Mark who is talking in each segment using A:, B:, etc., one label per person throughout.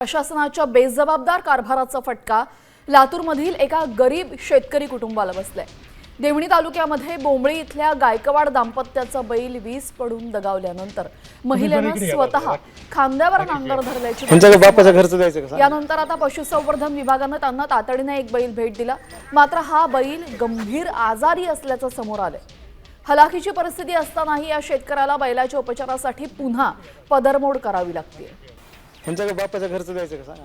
A: प्रशासनाच्या बेजबाबदार कारभाराचा फटका लातूरमधील एका गरीब शेतकरी कुटुंबाला बसलाय। देवणी तालुक्यामध्ये बोंबळी इथल्या गायकवाड दाम्पत्याचा बैल वीज पडून दगावल्यानंतर महिलेनं स्वतः खांद्यावर नांगर धरल्याची
B: बापाचा खर्च द्यायचा का?
A: यानंतर आता पशुसंवर्धन विभागानं त्यांना तातडीने एक बैल भेट दिला। मात्र हा बैल गंभीर आजारी असल्याचं समोर आलंय। हलाखीची परिस्थिती असतानाही या शेतकऱ्याला बैलाच्या उपचारासाठी पुन्हा पदरमोड करावी लागते।
B: बापाचा खर्च द्यायचा का सांगा?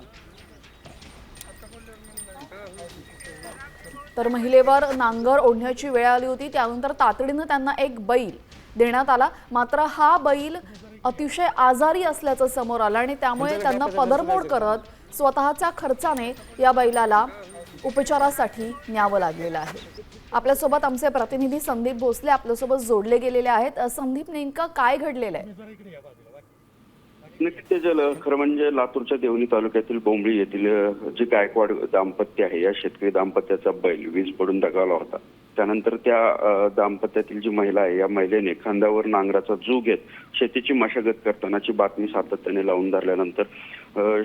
A: तर महिलेवर नांगर ओढण्याची वेळ आली होती। त्यानंतर तातडीने त्यांना एक बैल देण्यात आला। मात्र हा बैल अतिशय आजारी असल्याचं समोर आलं आणि त्यामुळे त्यांना पदरमोड करत स्वतःच्या खर्चाने या बैलाला उपचारासाठी न्यावं लागलेलं आहे। आपल्यासोबत आमचे प्रतिनिधी संदीप भोसले आपल्यासोबत जोडले गेलेले आहेत। संदीप, नेमकं काय घडलेलं आहे?
C: नक्कीच खरं म्हणजे लातूरच्या देवणी तालुक्यातील बोंबळी येथील जे गायकवाड दाम्पत्य आहे, या शेतकरी दाम्पत्याचा बैल वीज पडून दगावला होता। त्यानंतर त्या दाम्पत्यातील जी महिला आहे, या महिलेने खांद्यावर नांगराचा जू घेत शेतीची मशागत करतानाची बातमी सातत्याने लावून धरल्यानंतर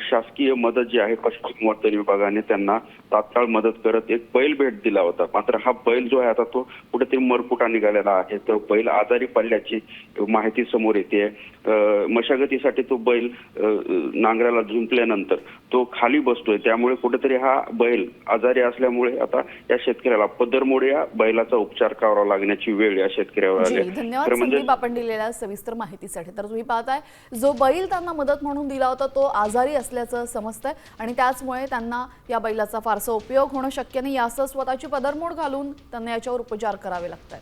C: शासकीय मदत जी आहे पशुसंवर्धन विभागाने त्यांना तात्काळ मदत करत एक बैल भेट दिला होता। मात्र हा बैल जो आहे आता तो कुठेतरी मरकुटा निघालेला आहे। तो बैल आजारी पडल्याची माहिती समोर येते। मशागतीसाठी तो बैल नांगराला झुंपल्यानंतर तो खाली बसतोय, त्यामुळे कुठेतरी हा बैल आजारी असल्यामुळे आता या शेतकऱ्याला पदरमोड या बैलाचा उपचार करावा लागण्याची वेळ या शेतकऱ्यावर आली।
A: धन्यवाद संदीप, आपण दिलेल्या सविस्तर माहितीसाठी। तर तुम्ही पाहताय, जो बैल त्यांना मदत म्हणून दिला होता तो आजारी असल्याचं समजतंय आणि त्याचमुळे त्यांना या बैलाचा फारसा उपयोग होणं शक्य नाही। यासह स्वतःची पदरमोड घालून त्यांना याच्यावर उपचार करावे लागतात।